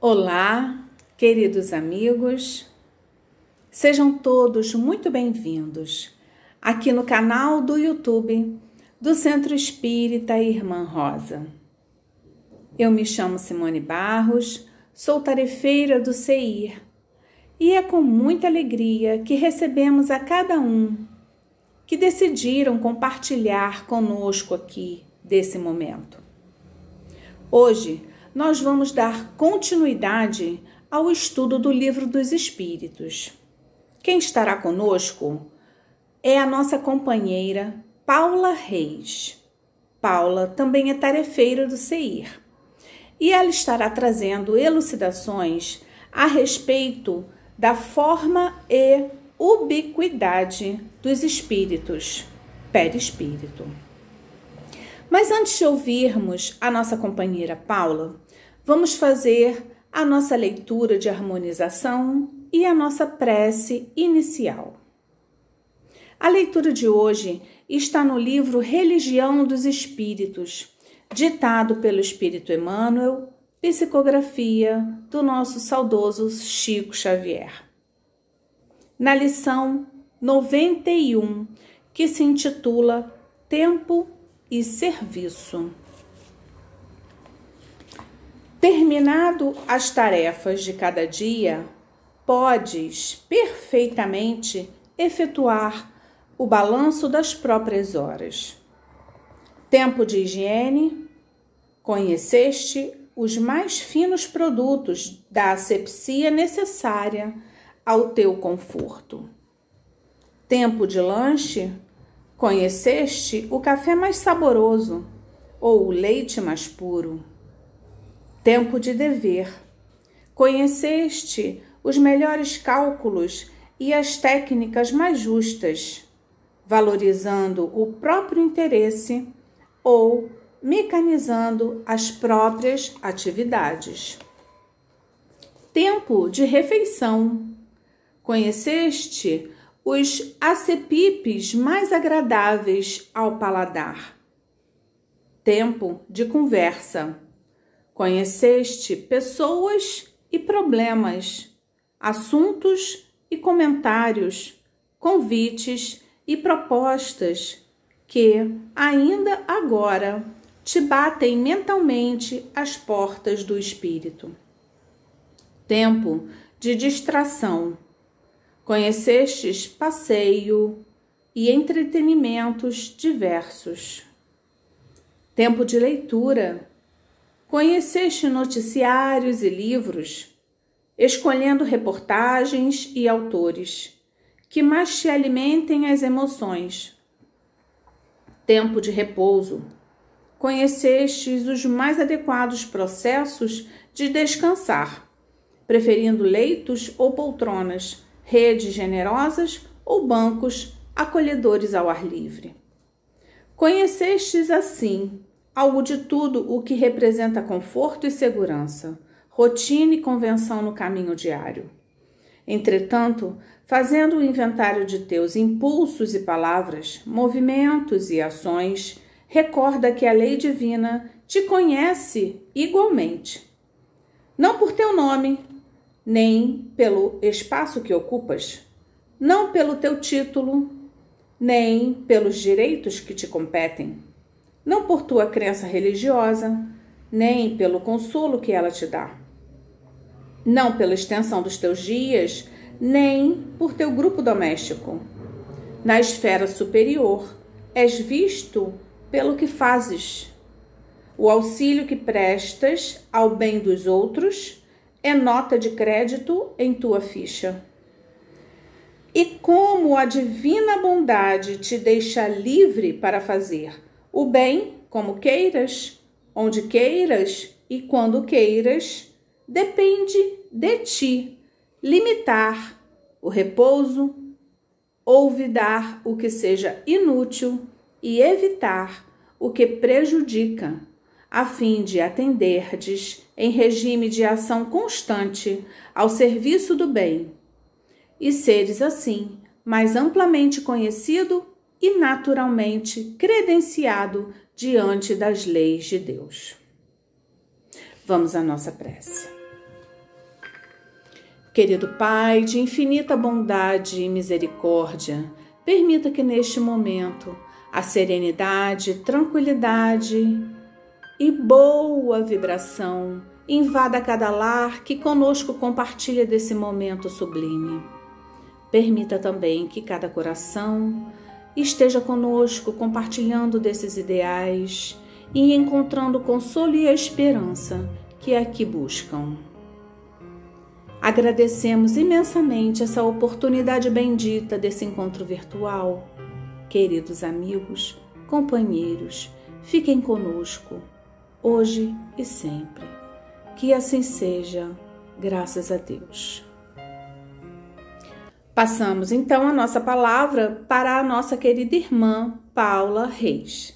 Olá, queridos amigos, sejam todos muito bem-vindos aqui no canal do YouTube do Centro Espírita Irmã Rosa. Eu me chamo Simone Barros, sou tarefeira do CEIR e é com muita alegria que recebemos a cada um que decidiram compartilhar conosco aqui desse momento. Hoje, nós vamos dar continuidade ao estudo do Livro dos Espíritos. Quem estará conosco é a nossa companheira Paula Reis. Paula também é tarefeira do CEIR e ela estará trazendo elucidações a respeito da forma e ubiquidade dos espíritos, perispírito. Mas antes de ouvirmos a nossa companheira Paula, vamos fazer a nossa leitura de harmonização e a nossa prece inicial. A leitura de hoje está no livro Religião dos Espíritos, ditado pelo Espírito Emmanuel, psicografia do nosso saudoso Chico Xavier. Na lição 91, que se intitula Tempo e Serviço. Terminado as tarefas de cada dia, podes perfeitamente efetuar o balanço das próprias horas. Tempo de higiene, conheceste os mais finos produtos da asepsia necessária ao teu conforto. Tempo de lanche, conheceste o café mais saboroso ou o leite mais puro. Tempo de dever, conheceste os melhores cálculos e as técnicas mais justas, valorizando o próprio interesse ou mecanizando as próprias atividades. Tempo de refeição, conheceste os acepipes mais agradáveis ao paladar. Tempo de conversa, conheceste pessoas e problemas, assuntos e comentários, convites e propostas que, ainda agora, te batem mentalmente às portas do espírito. Tempo de distração, conhecestes passeio e entretenimentos diversos. Tempo de leitura, conheceste noticiários e livros, escolhendo reportagens e autores que mais te alimentem as emoções. Tempo de repouso, conhecestes os mais adequados processos de descansar, preferindo leitos ou poltronas, redes generosas ou bancos acolhedores ao ar livre. Conhecestes, assim, algo de tudo o que representa conforto e segurança, rotina e convenção no caminho diário. Entretanto, fazendo o inventário de teus impulsos e palavras, movimentos e ações, recorda que a lei divina te conhece igualmente. Não por teu nome, nem pelo espaço que ocupas, não pelo teu título, nem pelos direitos que te competem, não por tua crença religiosa, nem pelo consolo que ela te dá, não pela extensão dos teus dias, nem por teu grupo doméstico. Na esfera superior, és visto pelo que fazes. O auxílio que prestas ao bem dos outros é nota de crédito em tua ficha. E como a divina bondade te deixa livre para fazer o bem como queiras, onde queiras e quando queiras, depende de ti limitar o repouso, olvidar o que seja inútil e evitar o que prejudica, a fim de atenderdes em regime de ação constante ao serviço do bem, e seres assim mais amplamente conhecido e naturalmente credenciado diante das leis de Deus. Vamos à nossa prece. Querido Pai, de infinita bondade e misericórdia, permita que neste momento a serenidade, tranquilidade e boa vibração invada cada lar que conosco compartilha desse momento sublime. Permita também que cada coração esteja conosco compartilhando desses ideais e encontrando o consolo e a esperança que aqui buscam. Agradecemos imensamente essa oportunidade bendita desse encontro virtual. Queridos amigos, companheiros, fiquem conosco, hoje e sempre. Que assim seja, graças a Deus. Passamos então a nossa palavra para a nossa querida irmã Paula Reis.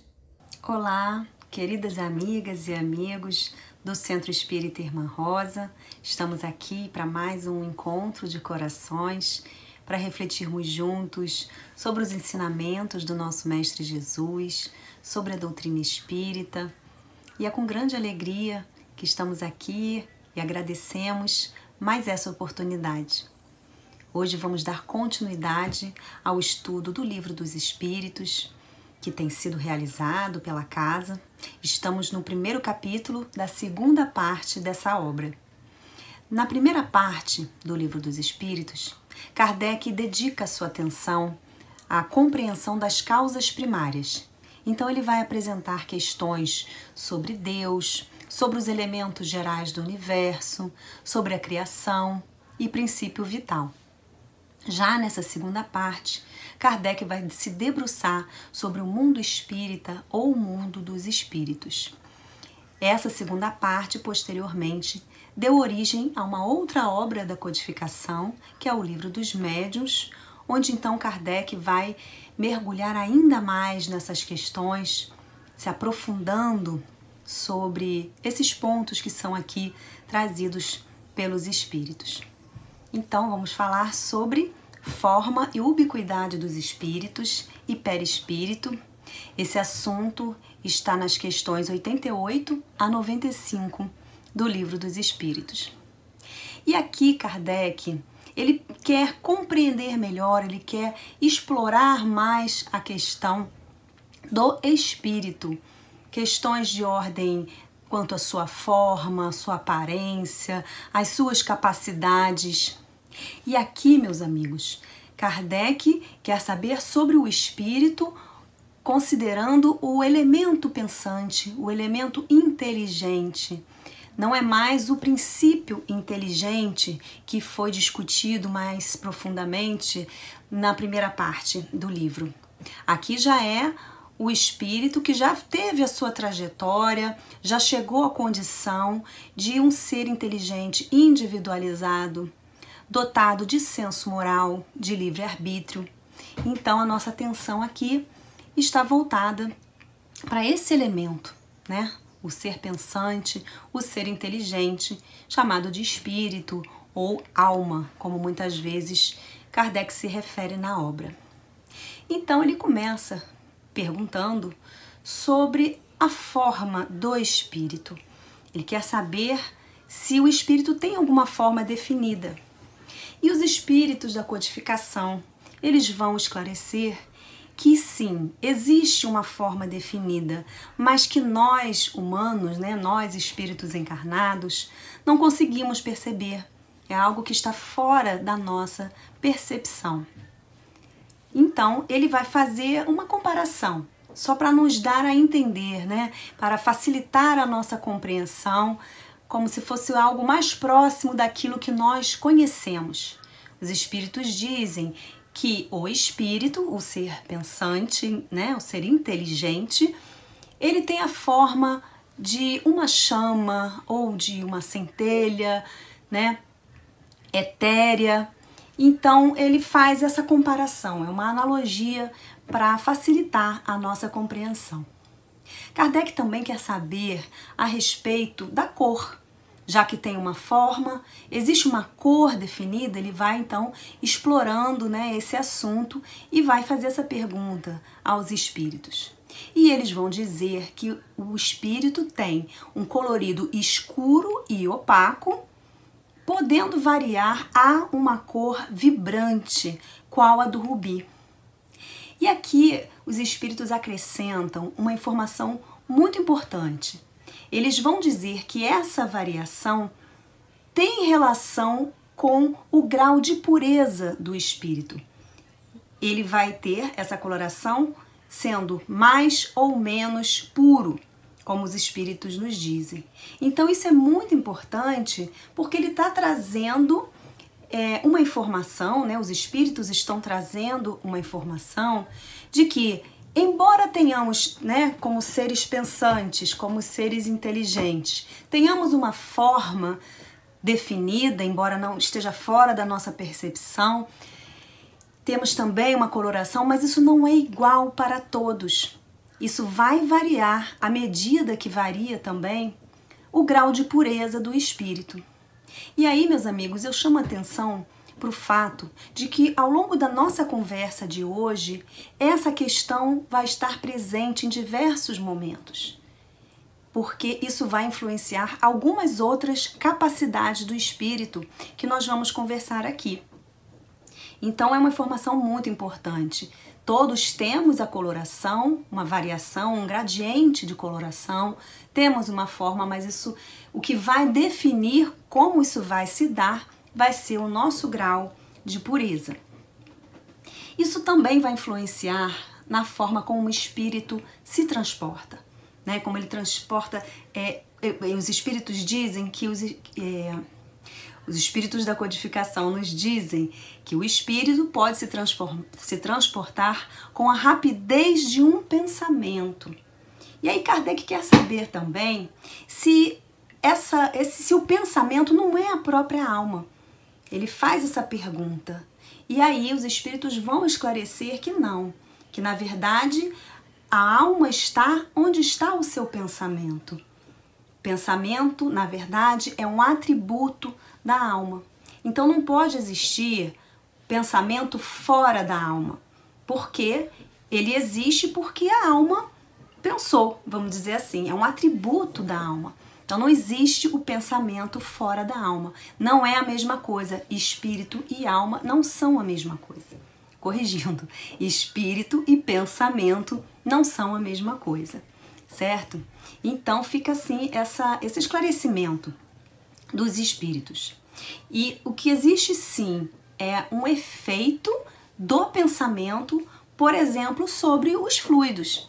Olá, queridas amigas e amigos do Centro Espírita Irmã Rosa. Estamos aqui para mais um encontro de corações, para refletirmos juntos sobre os ensinamentos do nosso Mestre Jesus, sobre a doutrina espírita. E é com grande alegria que estamos aqui e agradecemos mais essa oportunidade. Hoje vamos dar continuidade ao estudo do Livro dos Espíritos, que tem sido realizado pela casa. Estamos no primeiro capítulo da segunda parte dessa obra. Na primeira parte do Livro dos Espíritos, Kardec dedica sua atenção à compreensão das causas primárias. Então ele vai apresentar questões sobre Deus, sobre os elementos gerais do universo, sobre a criação e princípio vital. Já nessa segunda parte, Kardec vai se debruçar sobre o mundo espírita ou o mundo dos espíritos. Essa segunda parte, posteriormente, deu origem a uma outra obra da codificação, que é o Livro dos Médiuns, onde então Kardec vai mergulhar ainda mais nessas questões, se aprofundando sobre esses pontos que são aqui trazidos pelos espíritos. Então, vamos falar sobre forma e ubiquidade dos espíritos e perispírito. Esse assunto está nas questões 88 a 95 do Livro dos Espíritos. E aqui Kardec, ele quer compreender melhor, ele quer explorar mais a questão do espírito, questões de ordem quanto à sua forma, sua aparência, as suas capacidades. E aqui, meus amigos, Kardec quer saber sobre o espírito, considerando o elemento pensante, o elemento inteligente. Não é mais o princípio inteligente que foi discutido mais profundamente na primeira parte do livro. Aqui já é o espírito que já teve a sua trajetória, já chegou à condição de um ser inteligente individualizado, dotado de senso moral, de livre-arbítrio. Então, a nossa atenção aqui está voltada para esse elemento, né? O ser pensante, o ser inteligente, chamado de espírito ou alma, como muitas vezes Kardec se refere na obra. Então, ele começa perguntando sobre a forma do espírito. Ele quer saber se o espírito tem alguma forma definida. E os espíritos da codificação, eles vão esclarecer que sim, existe uma forma definida, mas que nós humanos, né, nós espíritos encarnados, não conseguimos perceber. É algo que está fora da nossa percepção. Então, ele vai fazer uma comparação, só para nos dar a entender, né, para facilitar a nossa compreensão, como se fosse algo mais próximo daquilo que nós conhecemos. Os espíritos dizem que o espírito, o ser pensante, né, o ser inteligente, ele tem a forma de uma chama ou de uma centelha, né, etérea. Então, ele faz essa comparação, é uma analogia para facilitar a nossa compreensão. Kardec também quer saber a respeito da cor. Já que tem uma forma, existe uma cor definida, ele vai então explorando, né, esse assunto e vai fazer essa pergunta aos espíritos. E eles vão dizer que o espírito tem um colorido escuro e opaco, podendo variar a uma cor vibrante, qual a do rubi. E aqui os espíritos acrescentam uma informação muito importante. Eles vão dizer que essa variação tem relação com o grau de pureza do espírito. Ele vai ter essa coloração sendo mais ou menos puro, como os espíritos nos dizem. Então isso é muito importante porque ele está trazendo uma informação, né? Os espíritos estão trazendo uma informação de que, embora tenhamos, né, como seres pensantes, como seres inteligentes, tenhamos uma forma definida, embora não esteja fora da nossa percepção, temos também uma coloração, mas isso não é igual para todos. Isso vai variar à medida que varia também o grau de pureza do espírito. E aí, meus amigos, eu chamo a atenção para o fato de que ao longo da nossa conversa de hoje, essa questão vai estar presente em diversos momentos, porque isso vai influenciar algumas outras capacidades do espírito que nós vamos conversar aqui. Então é uma informação muito importante. Todos temos a coloração, uma variação, um gradiente de coloração, temos uma forma, mas isso, o que vai definir como isso vai se dar, vai ser o nosso grau de pureza. Isso também vai influenciar na forma como o espírito se transporta, né? Como ele transporta, os espíritos dizem que os espíritos da codificação nos dizem que o espírito pode se transportar com a rapidez de um pensamento. E aí Kardec quer saber também se o pensamento não é a própria alma. Ele faz essa pergunta. E aí os espíritos vão esclarecer que não, que na verdade a alma está onde está o seu pensamento. Pensamento, na verdade, é um atributo da alma. Então não pode existir pensamento fora da alma, porque ele existe porque a alma pensou, vamos dizer assim, é um atributo da alma. Então não existe o pensamento fora da alma. Não é a mesma coisa. Espírito e alma não são a mesma coisa. Corrigindo, espírito e pensamento não são a mesma coisa, certo? Então fica assim esse esclarecimento dos espíritos. E o que existe sim é um efeito do pensamento, por exemplo, sobre os fluidos.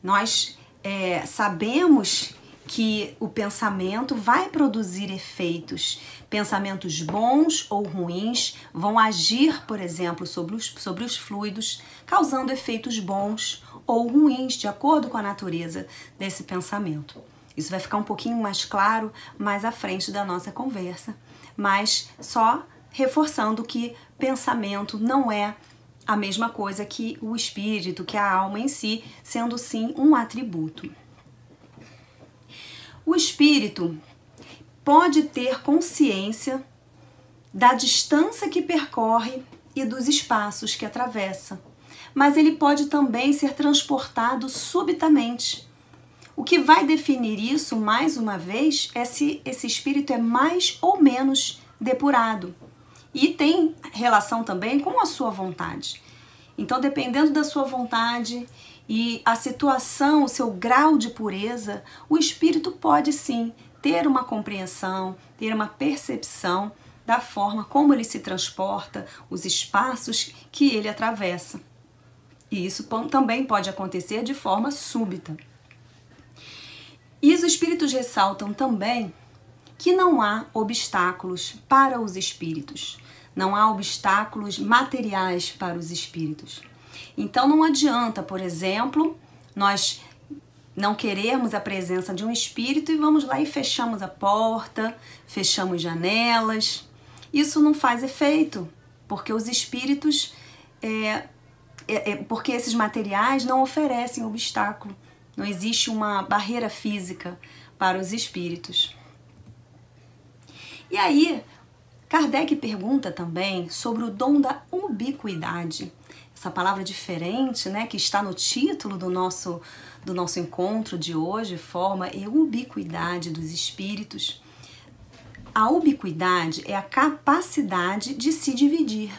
Nós sabemos que o pensamento vai produzir efeitos. Pensamentos bons ou ruins vão agir, por exemplo, sobre os fluidos, causando efeitos bons ou ruins, de acordo com a natureza desse pensamento. Isso vai ficar um pouquinho mais claro mais à frente da nossa conversa, mas só reforçando que pensamento não é a mesma coisa que o espírito, que a alma em si, sendo sim um atributo. O espírito pode ter consciência da distância que percorre e dos espaços que atravessa, mas ele pode também ser transportado subitamente. O que vai definir isso, mais uma vez, é se esse espírito é mais ou menos depurado. E tem relação também com a sua vontade. Então, dependendo da sua vontade e a situação, o seu grau de pureza, o espírito pode sim ter uma compreensão, ter uma percepção da forma como ele se transporta, os espaços que ele atravessa. E isso também pode acontecer de forma súbita. E os espíritos ressaltam também que não há obstáculos para os espíritos. Não há obstáculos materiais para os espíritos. Então não adianta, por exemplo, nós não querermos a presença de um espírito e vamos lá e fechamos a porta, fechamos janelas. Isso não faz efeito, porque os espíritos, porque esses materiais não oferecem obstáculo. Não existe uma barreira física para os espíritos. E aí, Kardec pergunta também sobre o dom da ubiquidade. Essa palavra diferente, né, que está no título do nosso encontro de hoje, forma e ubiquidade dos espíritos. A ubiquidade é a capacidade de se dividir.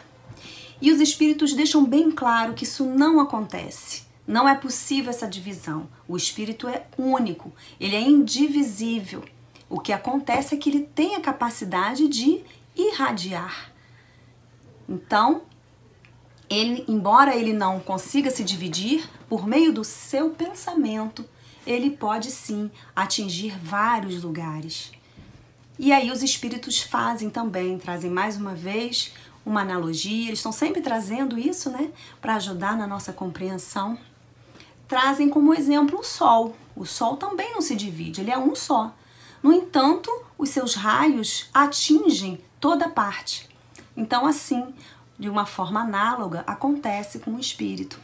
E os espíritos deixam bem claro que isso não acontece. Não é possível essa divisão. O espírito é único, ele é indivisível. O que acontece é que ele tem a capacidade de irradiar. Então, embora ele não consiga se dividir, por meio do seu pensamento, ele pode sim atingir vários lugares. E aí os espíritos trazem mais uma vez uma analogia, eles estão sempre trazendo isso, né, para ajudar na nossa compreensão. Trazem como exemplo o Sol. O Sol também não se divide, ele é um só. No entanto, os seus raios atingem toda parte. Então, assim, de uma forma análoga, acontece com o espírito.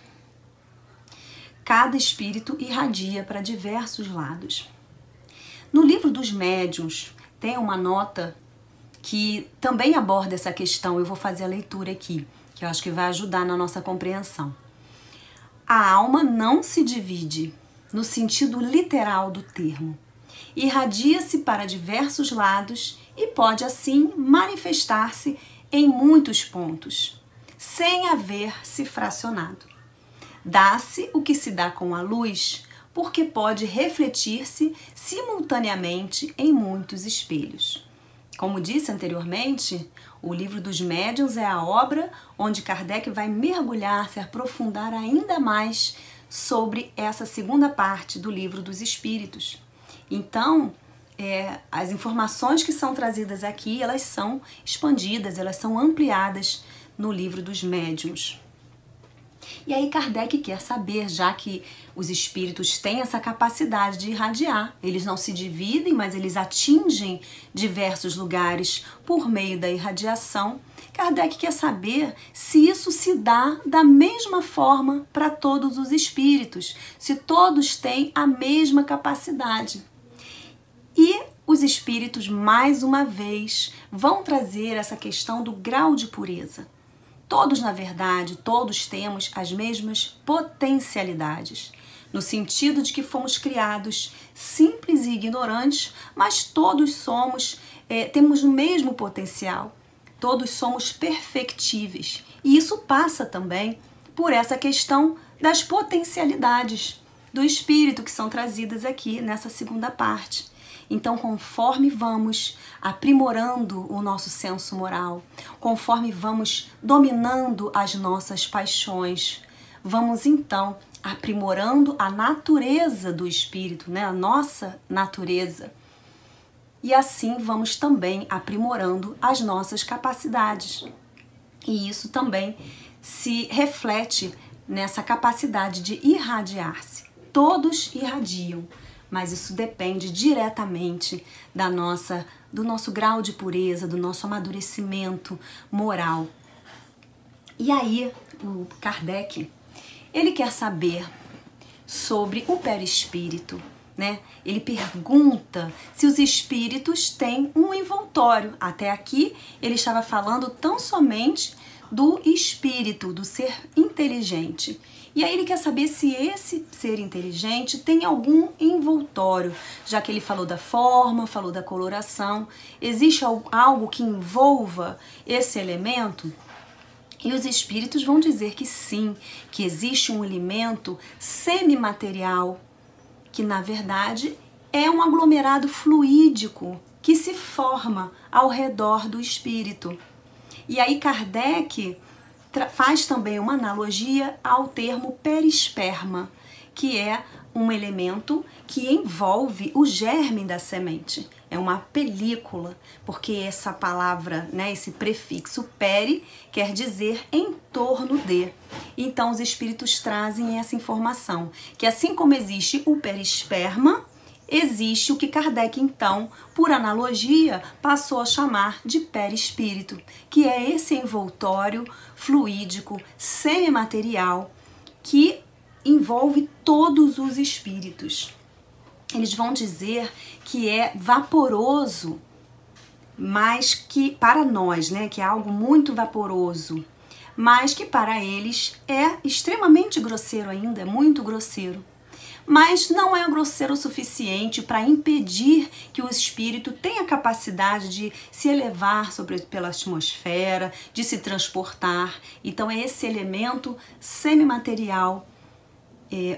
Cada espírito irradia para diversos lados. No livro dos médiuns, tem uma nota que também aborda essa questão. Eu vou fazer a leitura aqui, que eu acho que vai ajudar na nossa compreensão. A alma não se divide, no sentido literal do termo. Irradia-se para diversos lados e pode, assim, manifestar-se em muitos pontos, sem haver-se fracionado. Dá-se o que se dá com a luz, porque pode refletir-se simultaneamente em muitos espelhos. Como disse anteriormente, o livro dos médiuns é a obra onde Kardec vai mergulhar, se aprofundar ainda mais sobre essa segunda parte do livro dos espíritos. Então, as informações que são trazidas aqui, elas são expandidas, elas são ampliadas no livro dos médiuns. E aí Kardec quer saber, já que os espíritos têm essa capacidade de irradiar, eles não se dividem, mas eles atingem diversos lugares por meio da irradiação. Kardec quer saber se isso se dá da mesma forma para todos os espíritos, se todos têm a mesma capacidade. E os espíritos, mais uma vez, vão trazer essa questão do grau de pureza. Todos, na verdade, todos temos as mesmas potencialidades, no sentido de que fomos criados simples e ignorantes, mas todos temos o mesmo potencial, todos somos perfectíveis. E isso passa também por essa questão das potencialidades do espírito que são trazidas aqui nessa segunda parte. Então, conforme vamos aprimorando o nosso senso moral, conforme vamos dominando as nossas paixões, vamos então aprimorando a natureza do espírito, né? A nossa natureza. E assim vamos também aprimorando as nossas capacidades. E isso também se reflete nessa capacidade de irradiar-se. Todos irradiam, mas isso depende diretamente do nosso grau de pureza, do nosso amadurecimento moral. E aí, o Kardec, ele quer saber sobre o perispírito, né? Ele pergunta se os espíritos têm um envoltório. Até aqui, ele estava falando tão somente do espírito, do ser inteligente. E aí ele quer saber se esse ser inteligente tem algum envoltório, já que ele falou da forma, falou da coloração. Existe algo que envolva esse elemento? E os espíritos vão dizer que sim, que existe um elemento semimaterial, que na verdade é um aglomerado fluídico que se forma ao redor do espírito. E aí Kardec faz também uma analogia ao termo perisperma, que é um elemento que envolve o germe da semente. É uma película, porque essa palavra, né, esse prefixo peri, quer dizer em torno de. Então os espíritos trazem essa informação, que assim como existe o perisperma, existe o que Kardec, então, por analogia, passou a chamar de perispírito, que é esse envoltório fluídico, semimaterial, que envolve todos os espíritos. Eles vão dizer que é vaporoso, mas que para nós, né, que é algo muito vaporoso, mas que para eles é extremamente grosseiro ainda, é muito grosseiro. mas não é grosseiro o suficiente para impedir que o espírito tenha capacidade de se elevar pela atmosfera, de se transportar. Então é esse elemento semimaterial,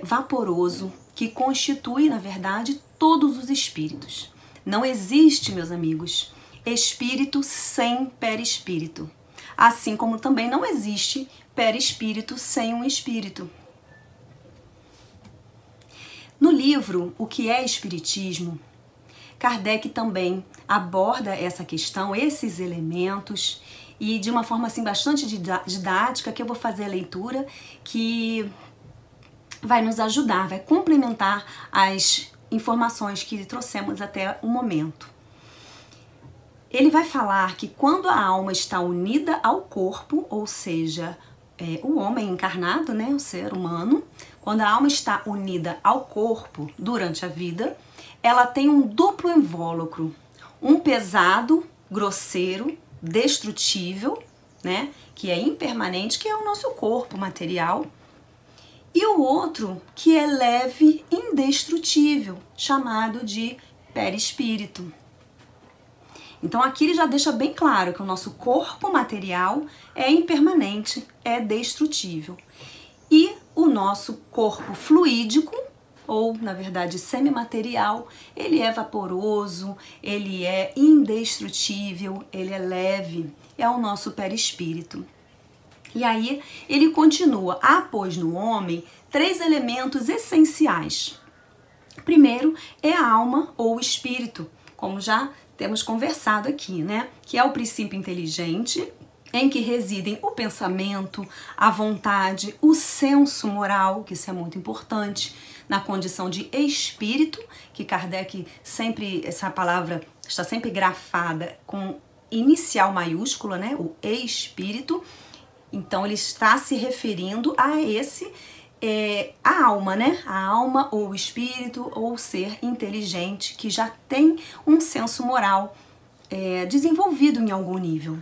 vaporoso, que constitui, na verdade, todos os espíritos. Não existe, meus amigos, espírito sem perispírito. Assim como também não existe perispírito sem um espírito. No livro O que é Espiritismo, Kardec também aborda essa questão, esses elementos, e de uma forma assim bastante didática, que eu vou fazer a leitura, que vai nos ajudar, vai complementar as informações que trouxemos até o momento. Ele vai falar que quando a alma está unida ao corpo, ou seja, o homem encarnado, né, o ser humano, quando a alma está unida ao corpo durante a vida, ela tem um duplo invólucro, um pesado, grosseiro, destrutível, né, que é impermanente, que é o nosso corpo material, e o outro que é leve, indestrutível, chamado de perispírito. Então aqui ele já deixa bem claro que o nosso corpo material é impermanente, é destrutível. E o nosso corpo fluídico, ou na verdade semimaterial, ele é vaporoso, ele é indestrutível, ele é leve, é o nosso perispírito. E aí ele continua, há pois no homem 3 elementos essenciais. Primeiro é a alma ou espírito, como já temos conversado aqui, né? Que é o princípio inteligente, em que residem o pensamento, a vontade, o senso moral, que isso é muito importante, na condição de espírito, que Kardec sempre, essa palavra está sempre grafada com inicial maiúscula, né? O espírito. Então ele está se referindo a a alma, né? A alma ou o espírito ou o ser inteligente que já tem um senso moral desenvolvido em algum nível.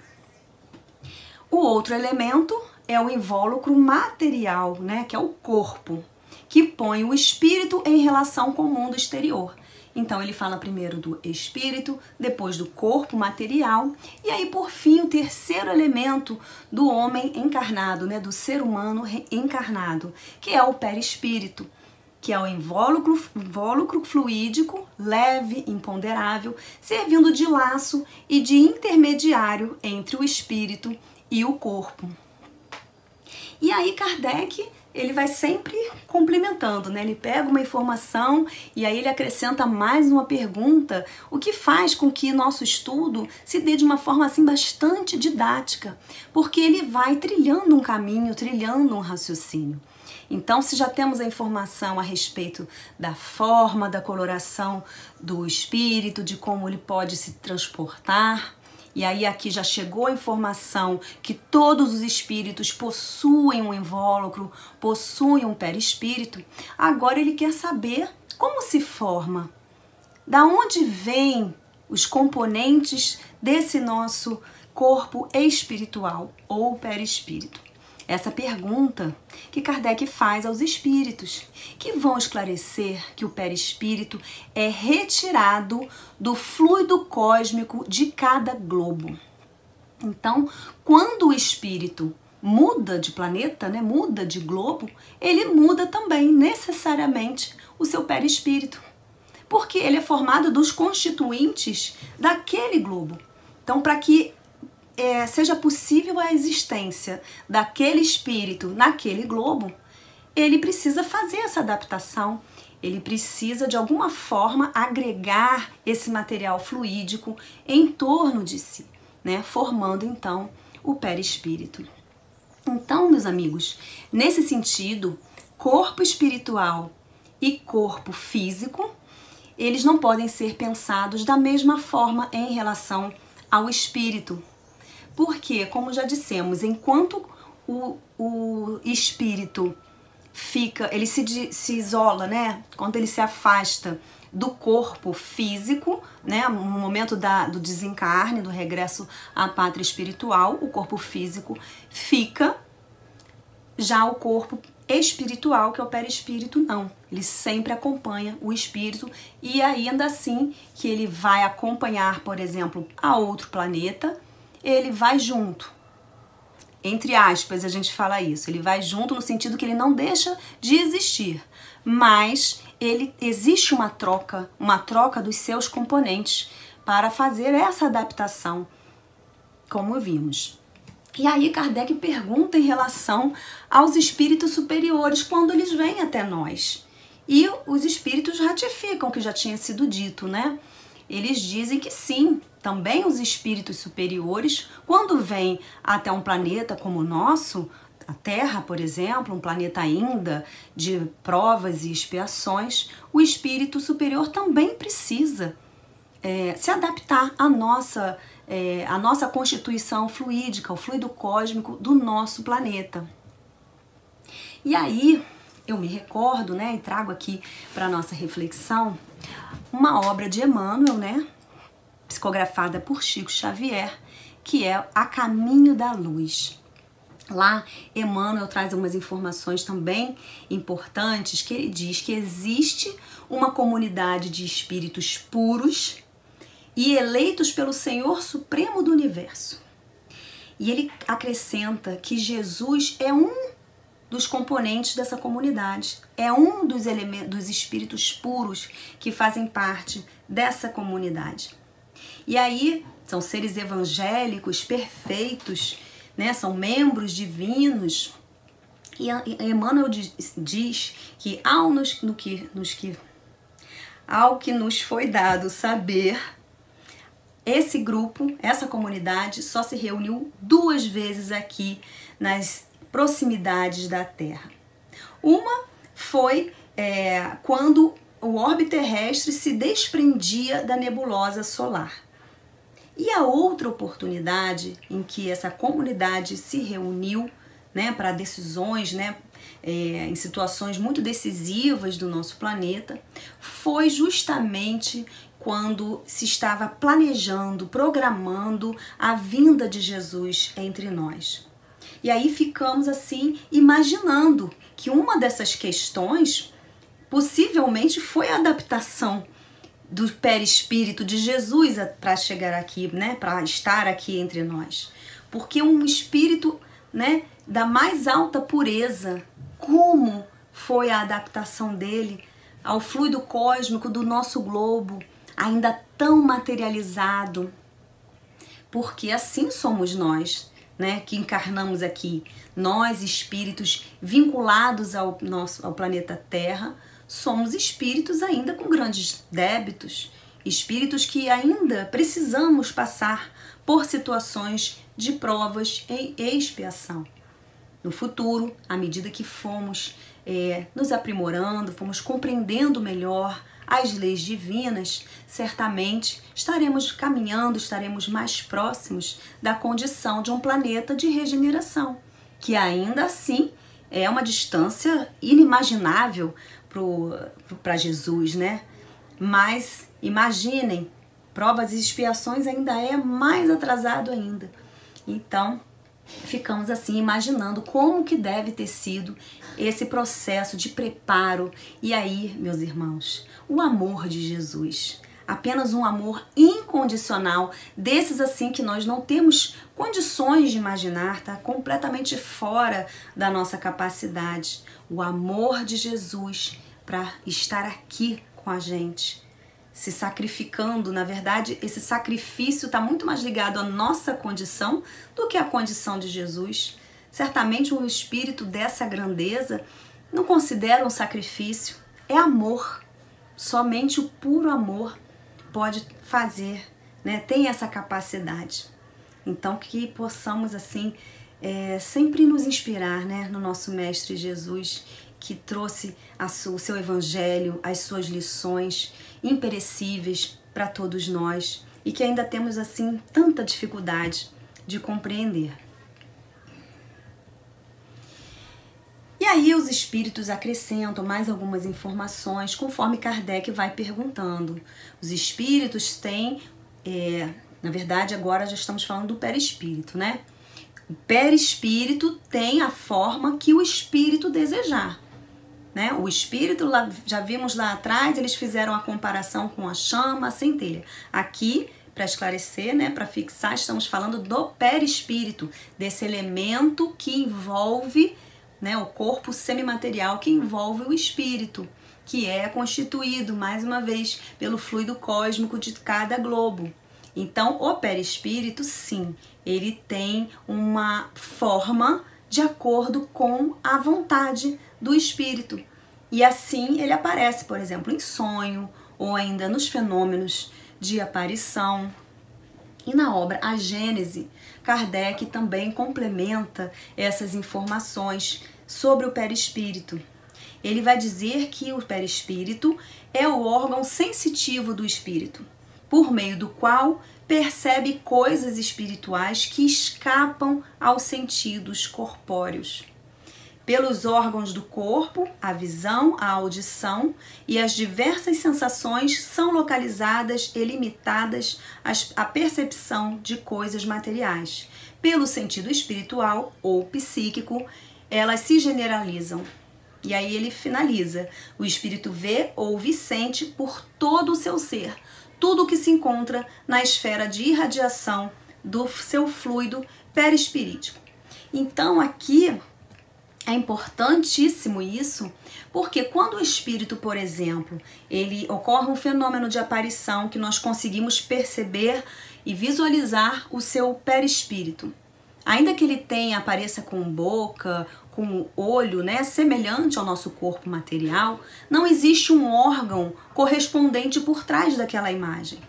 O outro elemento é o invólucro material, né? Que é o corpo, que põe o espírito em relação com o mundo exterior. Então ele fala primeiro do espírito, depois do corpo material, e aí por fim o terceiro elemento do homem encarnado, né, do ser humano encarnado, que é o perispírito, que é o invólucro fluídico, leve, imponderável, servindo de laço e de intermediário entre o espírito e o corpo. E aí Kardec, ele vai sempre complementando, né? Ele pega uma informação e aí ele acrescenta mais uma pergunta, o que faz com que nosso estudo se dê de uma forma assim bastante didática, porque ele vai trilhando um caminho, trilhando um raciocínio. Então, se já temos a informação a respeito da forma, da coloração do espírito, de como ele pode se transportar, e aí aqui já chegou a informação que todos os espíritos possuem um invólucro, possuem um perispírito. Agora ele quer saber como se forma, da onde vêm os componentes desse nosso corpo espiritual ou perispírito. Essa pergunta que Kardec faz aos espíritos, que vão esclarecer que o perispírito é retirado do fluido cósmico de cada globo. Então, quando o espírito muda de planeta, né, muda de globo, ele muda também necessariamente o seu perispírito, porque ele é formado dos constituintes daquele globo. Então, para que seja possível a existência daquele espírito naquele globo, ele precisa fazer essa adaptação, ele precisa de alguma forma agregar esse material fluídico em torno de si, né? Formando então o perispírito. Então, meus amigos, nesse sentido, corpo espiritual e corpo físico, eles não podem ser pensados da mesma forma em relação ao espírito. Porque, como já dissemos, enquanto o espírito ele se isola, né? Quando ele se afasta do corpo físico, né? No momento do desencarne, do regresso à pátria espiritual, o corpo físico fica, já o corpo espiritual, que é o perispírito, não. Ele sempre acompanha o espírito e ainda assim que ele vai acompanhar, por exemplo, a outro planeta, ele vai junto. Entre aspas, a gente fala isso. Ele vai junto no sentido que ele não deixa de existir, mas existe uma troca dos seus componentes para fazer essa adaptação, como vimos. E aí Kardec pergunta em relação aos espíritos superiores quando eles vêm até nós. E os espíritos ratificam o que já tinha sido dito, né? Eles dizem que sim, também os espíritos superiores, quando vêm até um planeta como o nosso, a Terra, por exemplo, um planeta ainda de provas e expiações, o espírito superior também precisa se adaptar à nossa constituição fluídica, ao fluido cósmico do nosso planeta. E aí, eu me recordo, né, e trago aqui para nossa reflexão, uma obra de Emmanuel, né, psicografada por Chico Xavier, que é A Caminho da Luz. Lá, Emmanuel traz algumas informações também importantes, que ele diz que existe uma comunidade de espíritos puros e eleitos pelo Senhor Supremo do Universo. E ele acrescenta que Jesus é um dos componentes dessa comunidade, é um dos elementos, dos espíritos puros que fazem parte dessa comunidade. E aí, são seres evangélicos perfeitos, né? São membros divinos. E Emmanuel diz que ao que nos foi dado saber, esse grupo, essa comunidade, só se reuniu 2 vezes aqui nas proximidades da Terra. Uma foi quando o orbe terrestre se desprendia da nebulosa solar. E a outra oportunidade em que essa comunidade se reuniu, né, para decisões, né, em situações muito decisivas do nosso planeta, foi justamente quando se estava planejando, programando a vinda de Jesus entre nós. E aí ficamos assim imaginando que uma dessas questões possivelmente foi a adaptação do perispírito de Jesus para chegar aqui, né, para estar aqui entre nós. Porque um espírito, né, da mais alta pureza, como foi a adaptação dele ao fluido cósmico do nosso globo, ainda tão materializado, porque assim somos nós, né, que encarnamos aqui. Nós, espíritos vinculados ao planeta Terra, somos espíritos ainda com grandes débitos, espíritos que ainda precisamos passar por situações de provas e expiação. No futuro, à medida que fomos nos aprimorando, fomos compreendendo melhor as leis divinas, certamente estaremos caminhando, estaremos mais próximos da condição de um planeta de regeneração, que ainda assim é uma distância inimaginável para Jesus, né? Mas imaginem, provas e expiações ainda é mais atrasado ainda. Então, ficamos assim imaginando como que deve ter sido esse processo de preparo. E aí, meus irmãos, o amor de Jesus, apenas um amor incondicional, desses assim que nós não temos condições de imaginar, tá? Completamente fora da nossa capacidade. O amor de Jesus para estar aqui com a gente, se sacrificando. Na verdade, esse sacrifício está muito mais ligado à nossa condição do que à condição de Jesus. Certamente um espírito dessa grandeza não considera um sacrifício, é amor. Somente o puro amor pode fazer, né? Tem essa capacidade. Então que possamos assim sempre nos inspirar, né, no nosso Mestre Jesus, que trouxe o seu evangelho, as suas lições imperecíveis para todos nós e que ainda temos assim tanta dificuldade de compreender. E aí os espíritos acrescentam mais algumas informações conforme Kardec vai perguntando. Os espíritos têm, na verdade agora já estamos falando do perispírito, né? O perispírito tem a forma que o espírito desejar, né? O espírito, já vimos lá atrás, eles fizeram a comparação com a chama, a centelha. Aqui, para esclarecer, né, para fixar, estamos falando do perispírito, desse elemento que envolve, né, o corpo semimaterial que envolve o espírito, que é constituído, mais uma vez, pelo fluido cósmico de cada globo. Então, o perispírito, sim, ele tem uma forma de acordo com a vontade do espírito. E assim ele aparece, por exemplo, em sonho ou ainda nos fenômenos de aparição. E na obra A Gênese, Kardec também complementa essas informações sobre o perispírito. Ele vai dizer que o perispírito é o órgão sensitivo do espírito, por meio do qual percebe coisas espirituais que escapam aos sentidos corpóreos. Pelos órgãos do corpo, a visão, a audição e as diversas sensações são localizadas e limitadas à percepção de coisas materiais. Pelo sentido espiritual ou psíquico, elas se generalizam. E aí ele finaliza: o espírito vê, ouve e sente por todo o seu ser tudo o que se encontra na esfera de irradiação do seu fluido perispirítico. Então aqui é importantíssimo isso, porque quando o espírito, por exemplo, ele ocorre um fenômeno de aparição que nós conseguimos perceber e visualizar o seu perispírito. Ainda que ele apareça com boca, com olho, né, semelhante ao nosso corpo material, não existe um órgão correspondente por trás daquela imagem.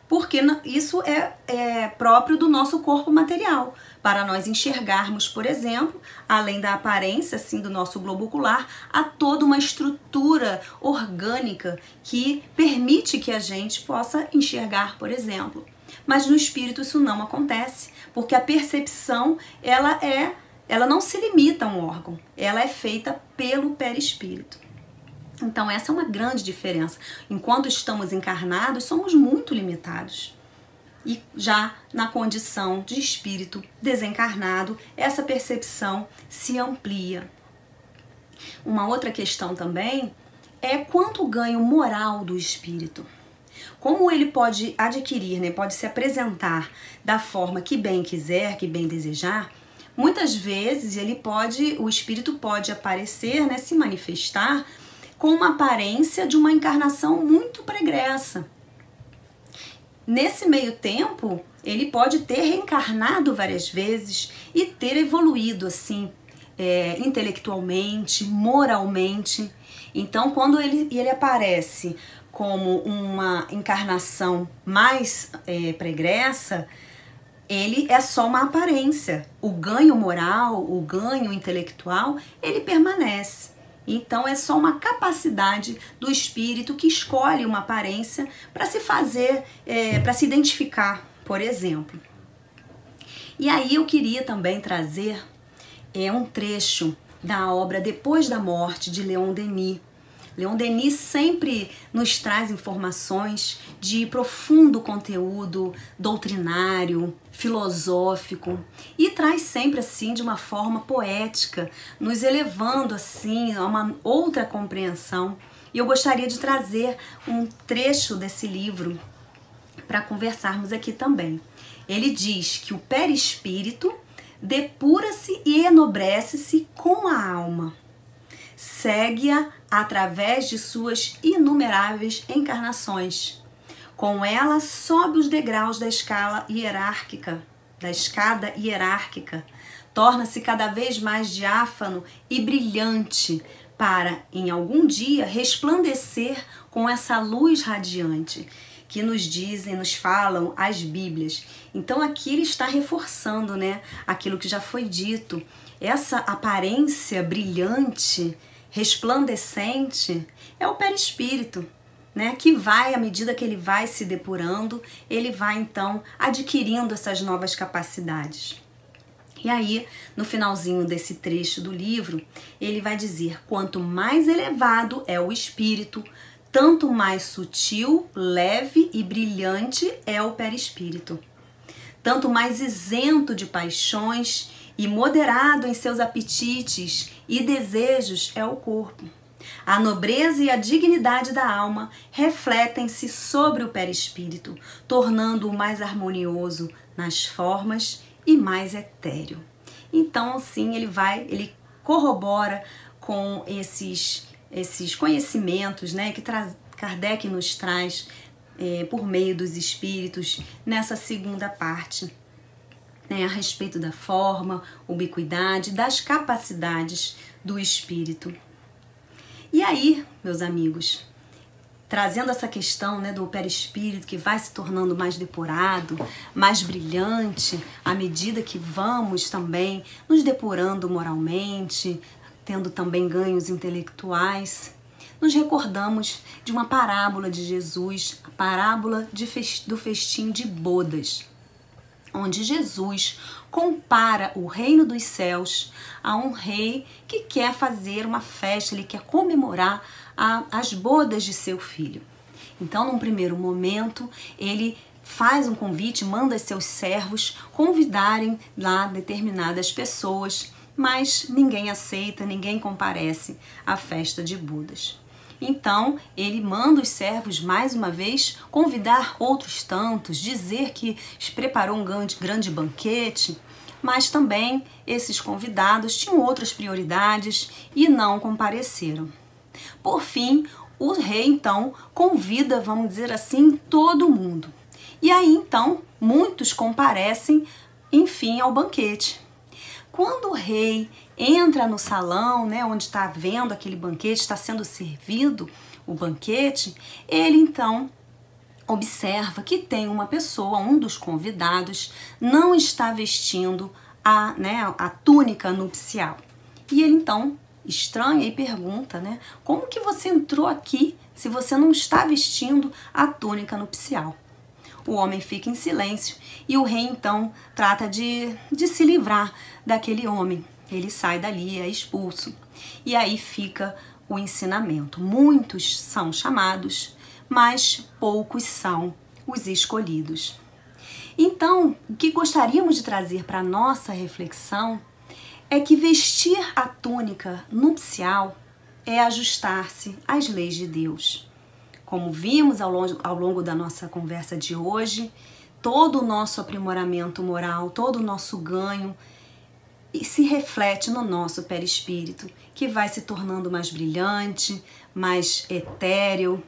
Porque isso é próprio do nosso corpo material. Para nós enxergarmos, por exemplo, além da aparência assim, do nosso globo ocular, há toda uma estrutura orgânica que permite que a gente possa enxergar, por exemplo. Mas no espírito isso não acontece, porque a percepção ela não se limita a um órgão, ela é feita pelo perispírito. Então essa é uma grande diferença. Enquanto estamos encarnados, somos muito limitados. E já na condição de espírito desencarnado, essa percepção se amplia. Uma outra questão também é quanto o ganho moral do espírito. Como ele pode adquirir, né, pode se apresentar da forma que bem quiser, que bem desejar, muitas vezes o espírito pode aparecer, né, se manifestar com uma aparência de uma encarnação muito pregressa. Nesse meio tempo, ele pode ter reencarnado várias vezes e ter evoluído assim, intelectualmente, moralmente. Então, quando ele aparece como uma encarnação mais pregressa, ele é só uma aparência. O ganho moral, o ganho intelectual, ele permanece. Então é só uma capacidade do espírito que escolhe uma aparência para se fazer, para se identificar, por exemplo. E aí eu queria também trazer um trecho da obra Depois da Morte, de Leon Denis. Leon Denis sempre nos traz informações de profundo conteúdo doutrinário, filosófico, e traz sempre assim de uma forma poética, nos elevando assim a uma outra compreensão. E eu gostaria de trazer um trecho desse livro para conversarmos aqui também. Ele diz que o perispírito depura-se e enobrece-se com a alma. Segue-a através de suas inumeráveis encarnações. Com ela sobe os degraus da escada hierárquica, torna-se cada vez mais diáfano e brilhante para, em algum dia, resplandecer com essa luz radiante que nos falam as Bíblias. Então aqui ele está reforçando, né, aquilo que já foi dito. Essa aparência brilhante, resplandecente, é o perispírito, né, que vai, à medida que ele vai se depurando, ele vai então adquirindo essas novas capacidades. E aí, no finalzinho desse trecho do livro, ele vai dizer: quanto mais elevado é o espírito, tanto mais sutil, leve e brilhante é o perispírito. Tanto mais isento de paixões e moderado em seus apetites e desejos é o corpo. A nobreza e a dignidade da alma refletem-se sobre o perispírito, tornando-o mais harmonioso nas formas e mais etéreo. Então, assim, ele corrobora com esses conhecimentos, né, que Kardec nos traz por meio dos espíritos nessa segunda parte, né, a respeito da forma, ubiquidade, das capacidades do espírito. E aí, meus amigos, trazendo essa questão, né, do perispírito que vai se tornando mais depurado, mais brilhante, à medida que vamos também nos depurando moralmente, tendo também ganhos intelectuais, nos recordamos de uma parábola de Jesus, a parábola do festim de bodas, onde Jesus compara o reino dos céus a um rei que quer fazer uma festa, ele quer comemorar as bodas de seu filho. Então, num primeiro momento, ele faz um convite, manda seus servos convidarem lá determinadas pessoas, mas ninguém aceita, ninguém comparece à festa de bodas. Então, ele manda os servos, mais uma vez, convidar outros tantos, dizer que preparou um grande banquete, mas também esses convidados tinham outras prioridades e não compareceram. Por fim, o rei, então, convida, vamos dizer assim, todo mundo. E aí, então, muitos comparecem, enfim, ao banquete. Quando o rei entra no salão, né, onde está havendo aquele banquete, está sendo servido o banquete, ele então observa que tem uma pessoa, um dos convidados, não está vestindo a túnica nupcial. E ele então estranha e pergunta, né, como que você entrou aqui se você não está vestindo a túnica nupcial? O homem fica em silêncio e o rei então trata de se livrar daquele homem. Ele sai dali, é expulso. E aí fica o ensinamento. Muitos são chamados, mas poucos são os escolhidos. Então, o que gostaríamos de trazer para a nossa reflexão é que vestir a túnica nupcial é ajustar-se às leis de Deus. Como vimos ao longo da nossa conversa de hoje, todo o nosso aprimoramento moral, todo o nosso ganho se reflete no nosso perispírito, que vai se tornando mais brilhante, mais etéreo.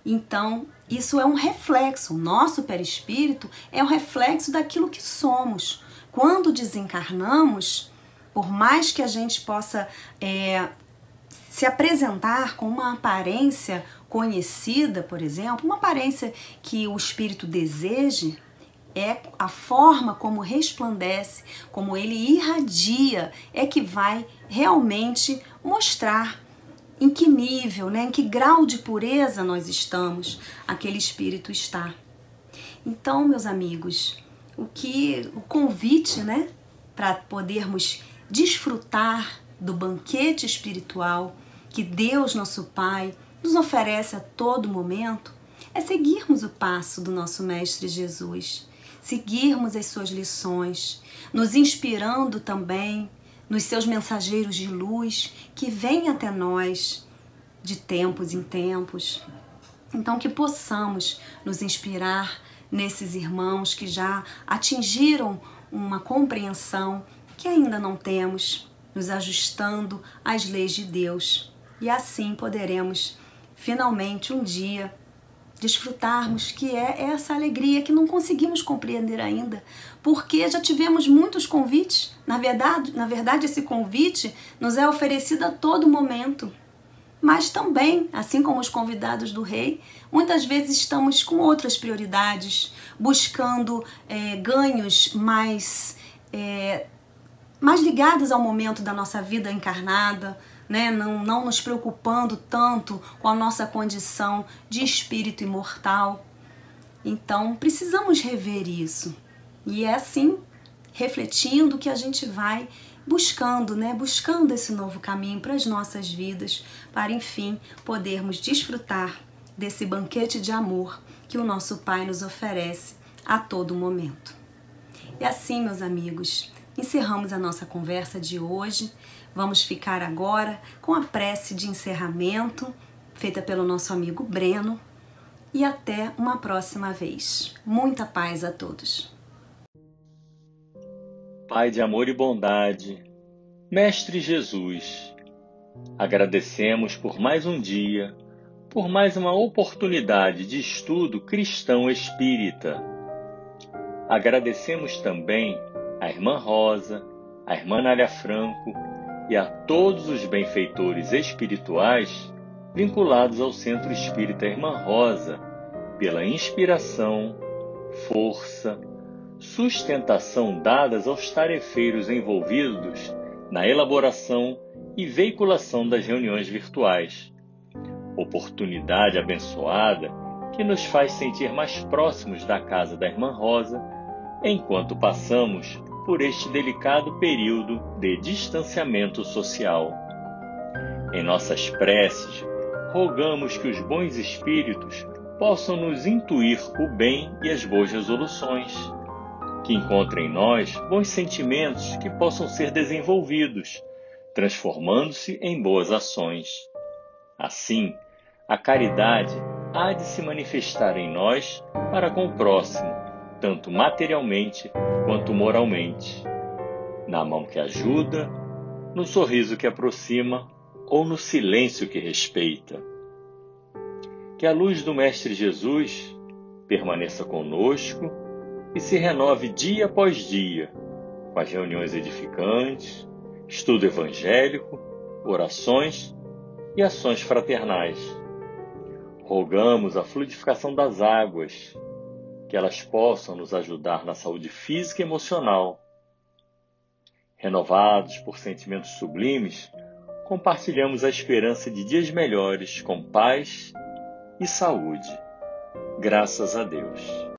Então, isso é um reflexo, o nosso perispírito é um reflexo daquilo que somos. Quando desencarnamos, por mais que a gente possa se apresentar com uma aparência conhecida, por exemplo, uma aparência que o espírito deseje, é a forma como resplandece, como ele irradia, é que vai realmente mostrar em que nível, né, em que grau de pureza nós estamos, aquele espírito está. Então, meus amigos, o convite, né, para podermos desfrutar do banquete espiritual que Deus, nosso Pai, nos oferece a todo momento, é seguirmos o passo do nosso Mestre Jesus, seguirmos as suas lições, nos inspirando também nos seus mensageiros de luz que vêm até nós de tempos em tempos. Então, que possamos nos inspirar nesses irmãos que já atingiram uma compreensão que ainda não temos, nos ajustando às leis de Deus. E assim poderemos finalmente um dia desfrutarmos, que é essa alegria que não conseguimos compreender ainda, porque já tivemos muitos convites. Na verdade, esse convite nos é oferecido a todo momento. Mas também, assim como os convidados do rei, muitas vezes estamos com outras prioridades, buscando ganhos mais ligados ao momento da nossa vida encarnada, né? Não nos preocupando tanto com a nossa condição de espírito imortal. Então, precisamos rever isso. E é assim, refletindo, que a gente vai buscando, né? Buscando esse novo caminho para as nossas vidas, para, enfim, podermos desfrutar desse banquete de amor que o nosso Pai nos oferece a todo momento. E assim, meus amigos, encerramos a nossa conversa de hoje. Vamos ficar agora com a prece de encerramento, feita pelo nosso amigo Breno. E até uma próxima vez. Muita paz a todos. Pai de amor e bondade, Mestre Jesus, agradecemos por mais um dia, por mais uma oportunidade de estudo cristão espírita. Agradecemos também à Irmã Rosa, à Irmã Nália Franco e a todos os benfeitores espirituais vinculados ao Centro Espírita Irmã Rosa, pela inspiração, força, sustentação dadas aos tarefeiros envolvidos na elaboração e veiculação das reuniões virtuais. Oportunidade abençoada que nos faz sentir mais próximos da casa da Irmã Rosa, enquanto passamos por este delicado período de distanciamento social. Em nossas preces, rogamos que os bons espíritos possam nos intuir o bem e as boas resoluções, que encontrem em nós bons sentimentos que possam ser desenvolvidos, transformando-se em boas ações. Assim, a caridade há de se manifestar em nós para com o próximo, tanto materialmente quanto moralmente, na mão que ajuda, no sorriso que aproxima ou no silêncio que respeita. Que a luz do Mestre Jesus permaneça conosco e se renove dia após dia, com as reuniões edificantes, estudo evangélico, orações e ações fraternais. Rogamos a fluidificação das águas, que elas possam nos ajudar na saúde física e emocional. Renovados por sentimentos sublimes, compartilhamos a esperança de dias melhores com paz e saúde. Graças a Deus.